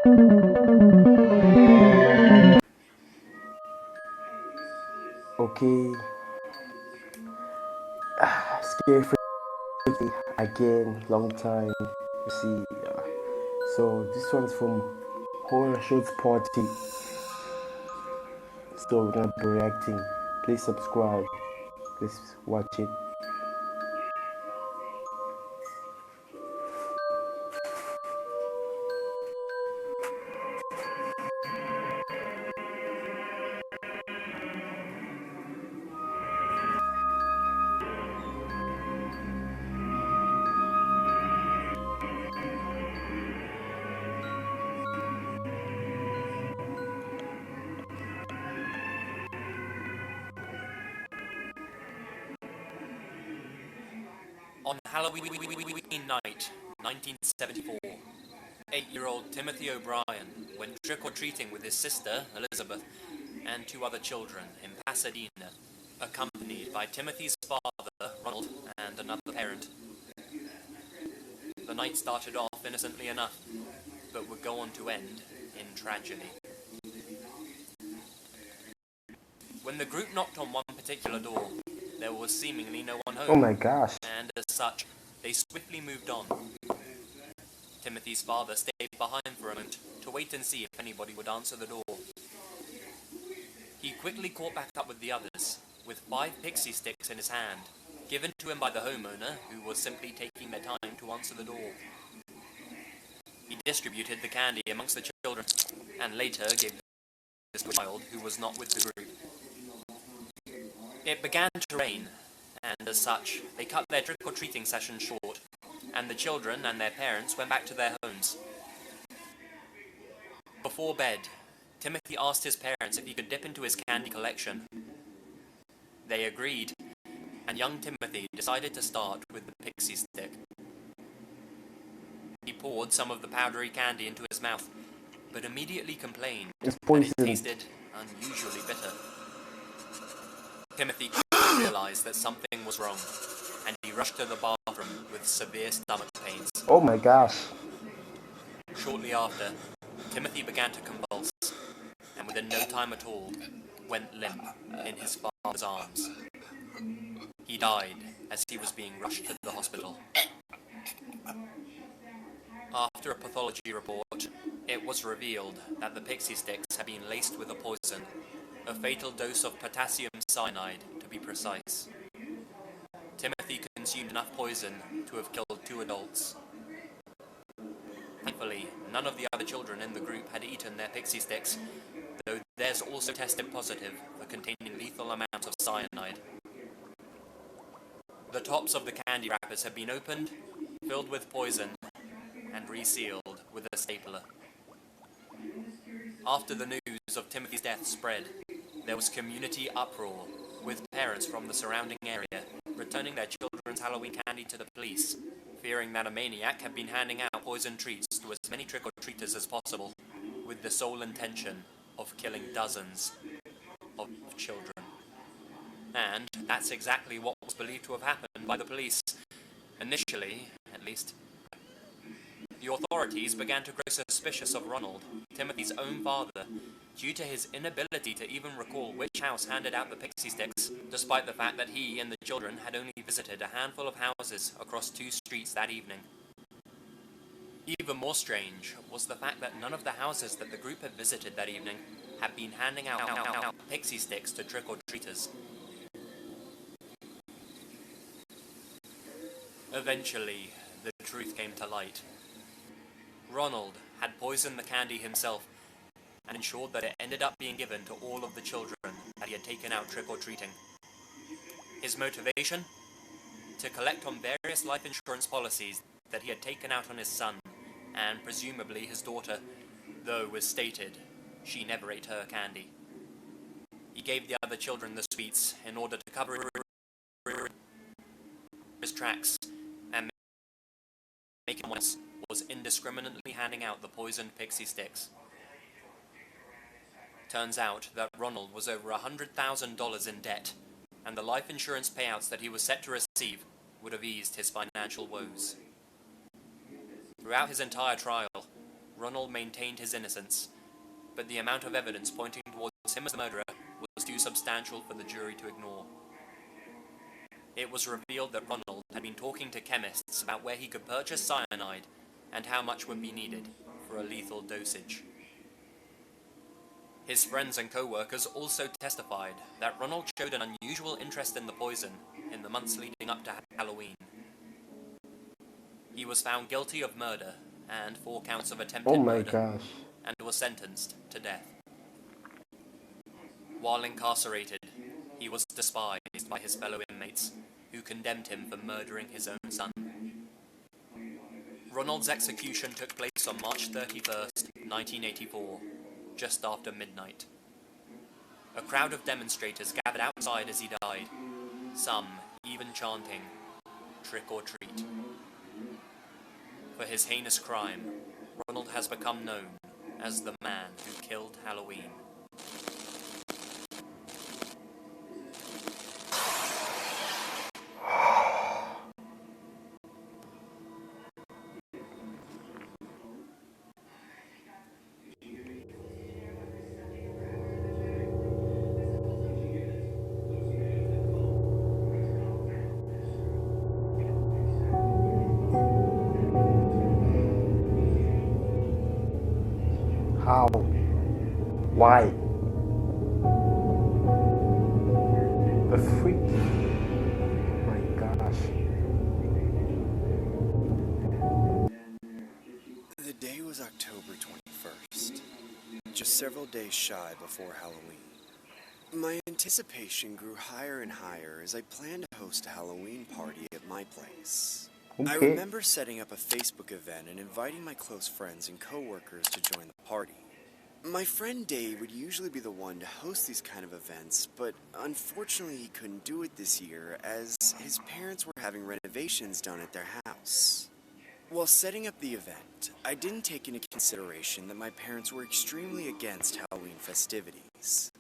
Okay, scary freaky again, long time. You see, so this one's from Horror Shows Party. So we're gonna be reacting. Please subscribe. Please watch it. On Halloween night, 1974, 8-year-old Timothy O'Brien went trick-or-treating with his sister, Elizabeth, and 2 other children in Pasadena, accompanied by Timothy's father, Ronald, and another parent. The night started off innocently enough, but would go on to end in tragedy. When the group knocked on one particular door, there was seemingly no one home. Oh my gosh. And as such, they swiftly moved on. Timothy's father stayed behind for a moment to wait and see if anybody would answer the door. He quickly caught back up with the others, with 5 pixie sticks in his hand, given to him by the homeowner, who was simply taking their time to answer the door. He distributed the candy amongst the children, and later gave this to a child who was not with the group. It began to rain, and as such, they cut their trick-or-treating session short, and the children and their parents went back to their homes. Before bed, Timothy asked his parents if he could dip into his candy collection. They agreed, and young Timothy decided to start with the pixie stick. He poured some of the powdery candy into his mouth, but immediately complained that it tasted unusually bitter. Timothy quickly realized that something was wrong, and he rushed to the bathroom with severe stomach pains. Oh my gosh. Shortly after, Timothy began to convulse, and within no time at all, went limp in his father's arms. He died as he was being rushed to the hospital. After a pathology report, it was revealed that the pixie sticks had been laced with a poison, a fatal dose of potassium cyanide, to be precise. Timothy consumed enough poison to have killed 2 adults. Thankfully, none of the other children in the group had eaten their pixie sticks, though theirs also tested positive for containing lethal amounts of cyanide. The tops of the candy wrappers had been opened, filled with poison, and resealed with a stapler. After the news of Timothy's death spread, there was community uproar, with parents from the surrounding area returning their children's Halloween candy to the police, fearing that a maniac had been handing out poison treats to as many trick-or-treaters as possible, with the sole intention of killing dozens of children. And that's exactly what was believed to have happened by the police, initially, at least. The authorities began to grow suspicious of Ronald, Timothy's own father, due to his inability to even recall which house handed out the pixie sticks, despite the fact that he and the children had only visited a handful of houses across 2 streets that evening. Even more strange was the fact that none of the houses that the group had visited that evening had been handing out pixie sticks to trick-or-treaters. Eventually, the truth came to light. Ronald had poisoned the candy himself and ensured that it ended up being given to all of the children that he had taken out trick-or-treating. His motivation? To collect on various life insurance policies that he had taken out on his son, and presumably his daughter, though it was stated she never ate her candy. He gave the other children the sweets in order to cover his tracks, and making once was indiscriminately handing out the poisoned pixie sticks. Turns out that Ronald was over $100,000 in debt, and the life insurance payouts that he was set to receive would have eased his financial woes. Throughout his entire trial, Ronald maintained his innocence, but the amount of evidence pointing towards him as the murderer was too substantial for the jury to ignore. It was revealed that Ronald had been talking to chemists about where he could purchase cyanide and how much would be needed for a lethal dosage. His friends and co-workers also testified that Ronald showed an unusual interest in the poison in the months leading up to Halloween. He was found guilty of murder and 4 counts of Oh attempted my murder gosh. and was sentenced to death. While incarcerated, he was despised by his fellow inmates, who condemned him for murdering his own son. Ronald's execution took place on March 31st, 1984, just after midnight. A crowd of demonstrators gathered outside as he died, some even chanting, "Trick or treat." For his heinous crime, Ronald has become known as the man who killed Halloween. How? Why? The freak? Oh my gosh. The day was October 21st, just several days shy before Halloween. My anticipation grew higher and higher as I planned to host a Halloween party at my place. I Okay. remember setting up a Facebook event and inviting my close friends and co-workers to join the party. My friend Dave would usually be the one to host these kind of events, but unfortunately he couldn't do it this year as his parents were having renovations done at their house. While setting up the event, I didn't take into consideration that my parents were extremely against Halloween festivities.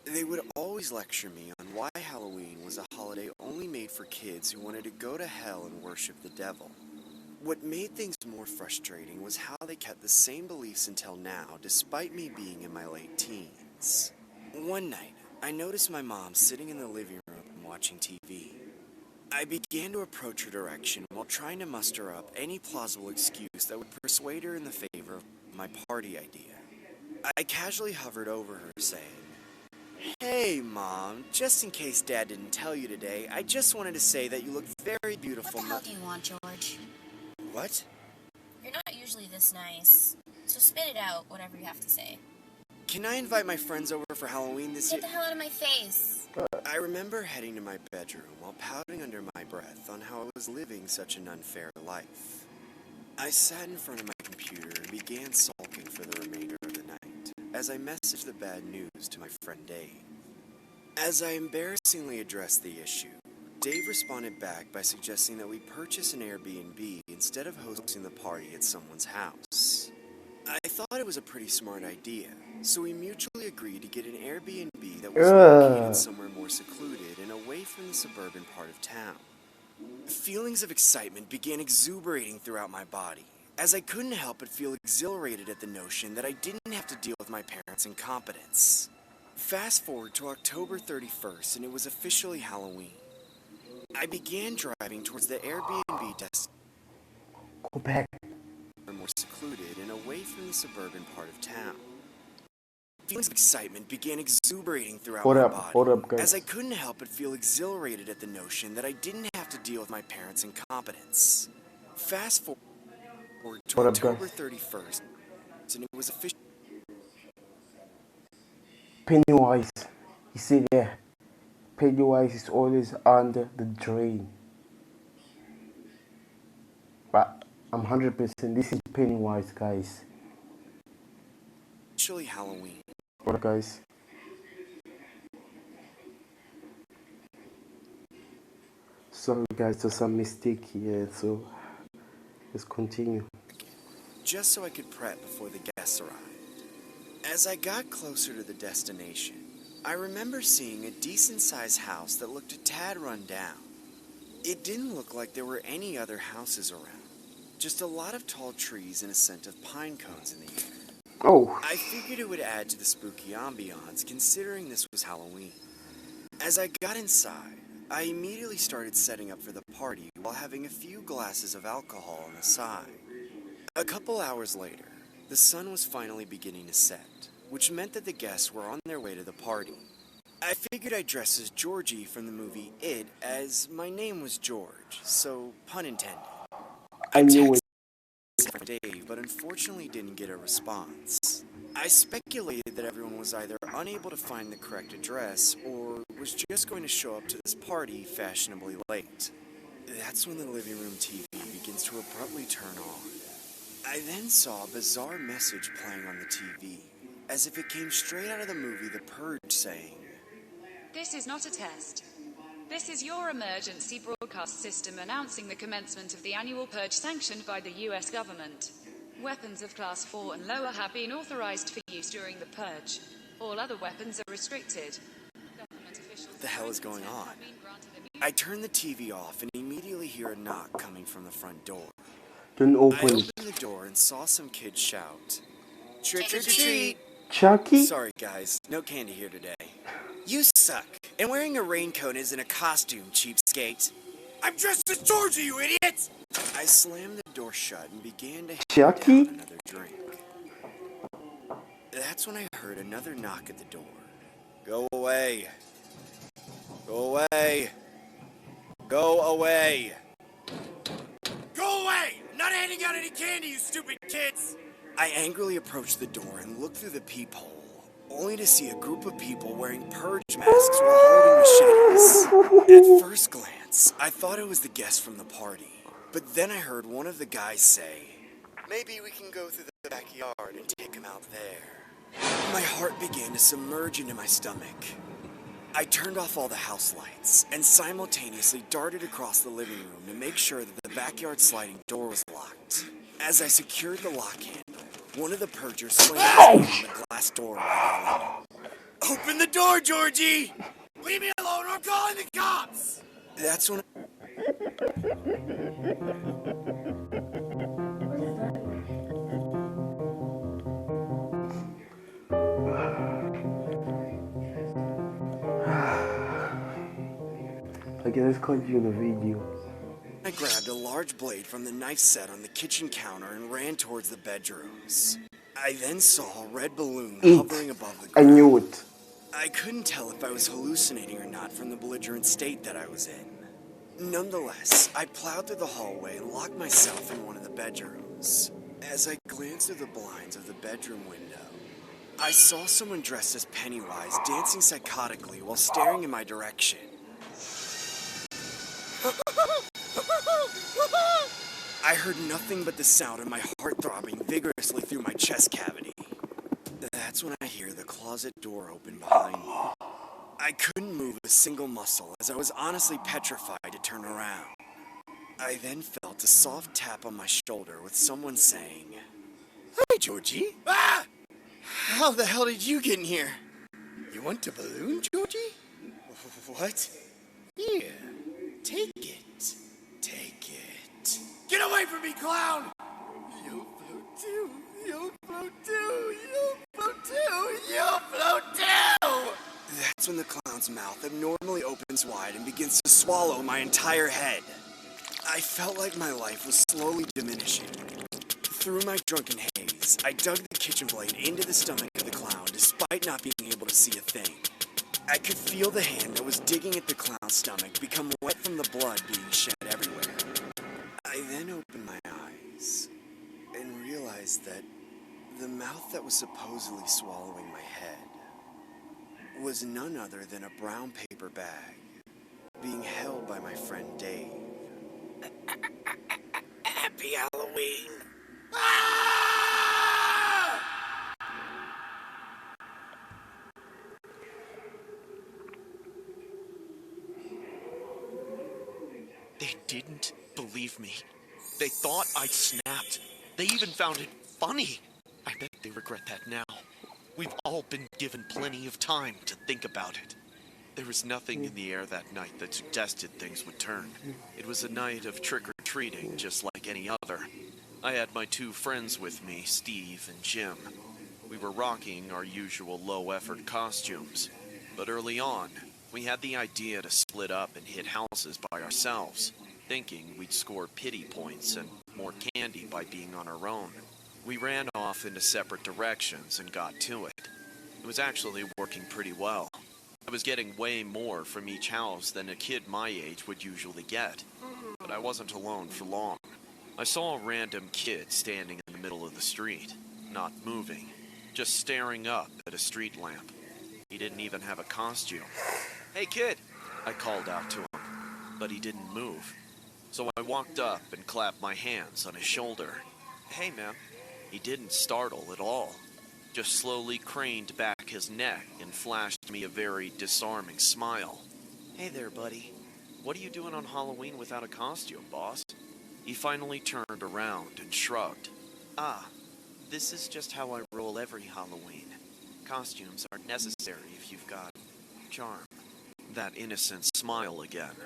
They would always lecture me on why Halloween was a holiday only made for kids who wanted to go to hell and worship the devil. What made things more frustrating was how they kept the same beliefs until now, despite me being in my late teens. One night, I noticed my mom sitting in the living room watching TV. I began to approach her direction while trying to muster up any plausible excuse that would persuade her in the favor of my party idea. I casually hovered over her, saying, "Hey, Mom, just in case Dad didn't tell you today, I just wanted to say that you look very beautiful." What the hell do you want, George? What? You're not usually this nice, so spit it out, whatever you have to say. Can I invite my friends over for Halloween this Get year? the hell out of my face! I remember heading to my bedroom while pouting under my breath on how I was living such an unfair life. I sat in front of my computer and began sulking for the remainder of the night as I messaged the bad news to my friend Dave. As I embarrassingly addressed the issue, Dave responded back by suggesting that we purchase an Airbnb instead of hosting the party at someone's house. I thought it was a pretty smart idea, so we mutually agreed to get an Airbnb that was located somewhere more secluded and away from the suburban part of town. Feelings of excitement began exuberating throughout my body, as I couldn't help but feel exhilarated at the notion that I didn't have to deal with my parents' incompetence. Fast forward to October 31st, and it was officially Halloween. I began driving towards the Airbnb destination, Go back. more secluded and away from the suburban part of town. Feelings of excitement began exuberating throughout my body, Hold up, guys. as I couldn't help but feel exhilarated at the notion that I didn't have to deal with my parents' incompetence. Fast forward to Hold up, October guys. 31st, and it was official. Pennywise. You see there? Pennywise is always under the drain. But I'm 100% this is Pennywise, guys. Officially Halloween. What up, guys? Sorry, guys, there's some mistake here, so let's continue. Just so I could prep before the guests arrived. As I got closer to the destination, I remember seeing a decent-sized house that looked a tad run down. It didn't look like there were any other houses around. just a lot of tall trees and a scent of pine cones in the air. Oh, I figured it would add to the spooky ambiance, considering this was Halloween. As I got inside, I immediately started setting up for the party while having a few glasses of alcohol on the side. A couple hours later, the sun was finally beginning to set, which meant that the guests were on their way to the party. I figured I'd dress as Georgie from the movie It, as my name was George, so pun intended. I knew it. For Dave, but unfortunately didn't get a response. I speculated that everyone was either unable to find the correct address or was just going to show up to this party fashionably late. That's when the living room TV begins to abruptly turn on. I then saw a bizarre message playing on the TV, as if it came straight out of the movie The Purge, saying, "This is not a test. This is your emergency broadcast system announcing the commencement of the annual purge sanctioned by the US government. Weapons of Class 4 and lower have been authorized for use during the purge. All other weapons are restricted." What the hell is going on? I turn the TV off and immediately hear a knock coming from the front door. Don't I open it. opened the door and saw some kids shout, "Trick or treat!" Chucky? Sorry guys, no candy here today. You suck, and wearing a raincoat isn't a costume, cheapskate. I'm dressed as Georgie, you idiot! I slammed the door shut and began to hand Chucky? down another drink. That's when I heard another knock at the door. Go away. Go away. Go away. Go away! I'm not handing out any candy, you stupid kids! I angrily approached the door and looked through the peephole, only to see a group of people wearing purge masks while holding machetes. At first glance, I thought it was the guests from the party, but then I heard one of the guys say, "Maybe we can go through the backyard and take him out there." My heart began to submerge into my stomach. I turned off all the house lights and simultaneously darted across the living room to make sure that the backyard sliding door was locked. As I secured the lock handle, one of the purgers slammed his hand on the glass door right on. "Open the door, Georgie! Leave me alone or I'm calling the cops!" That's when Okay, let's continue the video. I grabbed a large blade from the knife set on the kitchen counter and ran towards the bedrooms. I then saw a red balloon hovering above the I ground. knew it. I couldn't tell if I was hallucinating or not from the belligerent state that I was in. Nonetheless, I plowed through the hallway and locked myself in one of the bedrooms. As I glanced through the blinds of the bedroom window, I saw someone dressed as Pennywise dancing psychotically while staring in my direction. I heard nothing but the sound of my heart throbbing vigorously through my chest cavity. That's when I hear the closet door open behind me. I couldn't move a single muscle as I was honestly petrified to turn around. I then felt a soft tap on my shoulder with someone saying, "Hi, Georgie." Ah! How the hell did you get in here? You want a balloon, Georgie? What? Here. Take it. Take it. Get away from me, clown! You'll float too. You'll float too. You'll float too. You'll float too! That's when the clown's mouth abnormally opens wide and begins to swallow my entire head. I felt like my life was slowly diminishing. Through my drunken haze, I dug the kitchen blade into the stomach of the clown despite not being able to see a thing. I could feel the hand that was digging at the clown's stomach become wet from the blood being shed everywhere. I then opened my eyes and realized that the mouth that was supposedly swallowing my head was none other than a brown paper bag being held by my friend Dave. Happy Halloween! They didn't believe me. They thought I'd snapped. They even found it funny. I bet they regret that now. We've all been given plenty of time to think about it. There was nothing in the air that night that suggested things would turn. It was a night of trick-or-treating, just like any other. I had my two friends with me, Steve and Jim. We were rocking our usual low-effort costumes, but early on, we had the idea to split up and hit houses by ourselves, thinking we'd score pity points and more candy by being on our own. We ran off into separate directions and got to it. It was actually working pretty well. I was getting way more from each house than a kid my age would usually get, but I wasn't alone for long. I saw a random kid standing in the middle of the street, not moving, just staring up at a street lamp. He didn't even have a costume. "Hey kid," I called out to him, but he didn't move. So I walked up and clapped my hands on his shoulder. "Hey man." He didn't startle at all, just slowly craned back his neck and flashed me a very disarming smile. "Hey there, buddy. What are you doing on Halloween without a costume, boss?" He finally turned around and shrugged. "Ah, this is just how I roll every Halloween. Costumes aren't necessary if you've got charm." That innocent smile again.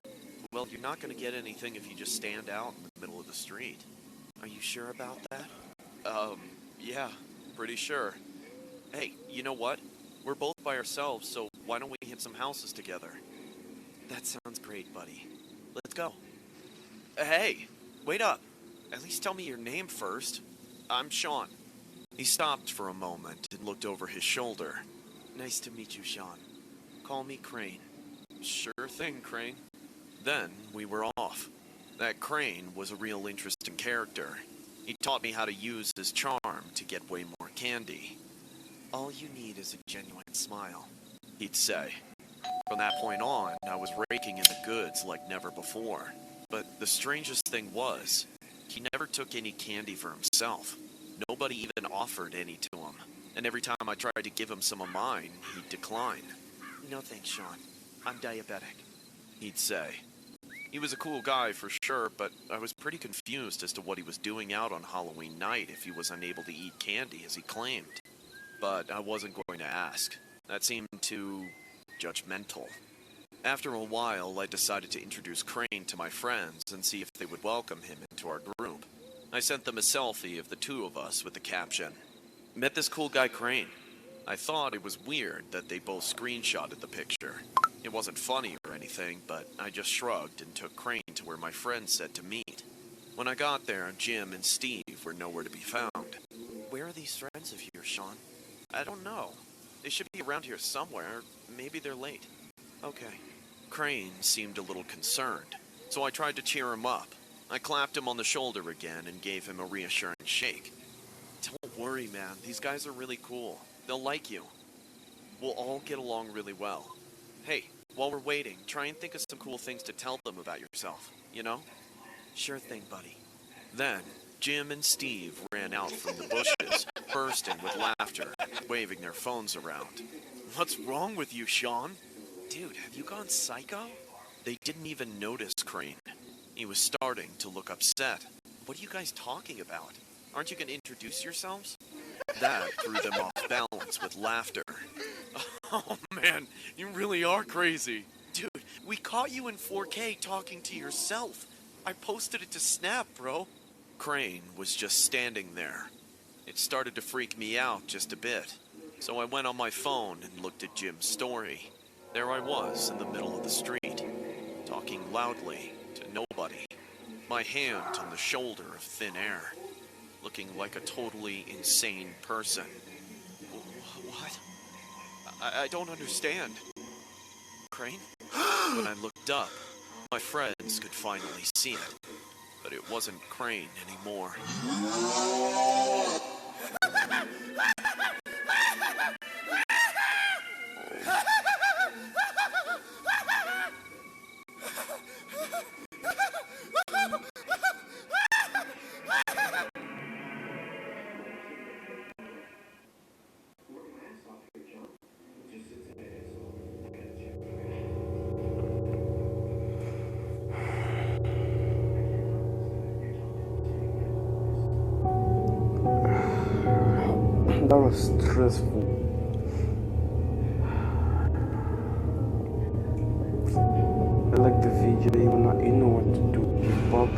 "Well, you're not going to get anything if you just stand out in the middle of the street." "Are you sure about that?" Yeah, pretty sure. Hey, you know what? We're both by ourselves, so why don't we hit some houses together?" "That sounds great, buddy. Let's go." "Hey, wait up. At least tell me your name first." "I'm Sean." He stopped for a moment and looked over his shoulder. "Nice to meet you, Sean. Call me Crane." "Sure thing, Crane." Then we were off. That Crane was a real interesting character. He taught me how to use his charm to get way more candy. "All you need is a genuine smile," he'd say. From that point on, I was raking in the goods like never before. But the strangest thing was, he never took any candy for himself. Nobody even offered any to him. And every time I tried to give him some of mine, he'd decline. "No thanks, Sean. I'm diabetic," he'd say. He was a cool guy for sure, but I was pretty confused as to what he was doing out on Halloween night if he was unable to eat candy as he claimed. But I wasn't going to ask. That seemed too judgmental. After a while, I decided to introduce Crane to my friends and see if they would welcome him into our group. I sent them a selfie of the two of us with the caption, "Met this cool guy Crane." I thought it was weird that they both screenshotted the picture. It wasn't funny or anything, but I just shrugged and took Crane to where my friends said to meet. When I got there, Jim and Steve were nowhere to be found. "Where are these friends of yours, Sean?" "I don't know. They should be around here somewhere. Maybe they're late." "Okay." Crane seemed a little concerned, so I tried to cheer him up. I clapped him on the shoulder again and gave him a reassuring shake. "Don't worry, man. These guys are really cool. They'll like you. We'll all get along really well. Hey, while we're waiting, try and think of some cool things to tell them about yourself, you know?" "Sure thing, buddy." Then, Jim and Steve ran out from the bushes, bursting with laughter, waving their phones around. "What's wrong with you, Sean?" "Dude, have you gone psycho?" They didn't even notice Crane. He was starting to look upset. "What are you guys talking about? Aren't you going to introduce yourselves?" That threw them off balance with laughter. "Oh man, you really are crazy. Dude, we caught you in 4K talking to yourself. I posted it to Snap, bro." Crane was just standing there. It started to freak me out just a bit, so I went on my phone and looked at Jim's story. There I was in the middle of the street, talking loudly to nobody, my hand on the shoulder of thin air, looking like a totally insane person. What? I don't understand. Crane? When I looked up, my friends could finally see it, but it wasn't Crane anymore. That was stressful. I like the video, you know what to do. Box,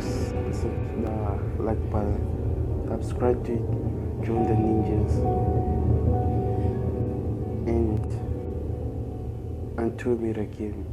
like button. subscribe to it, join the ninjas, and until we meet again.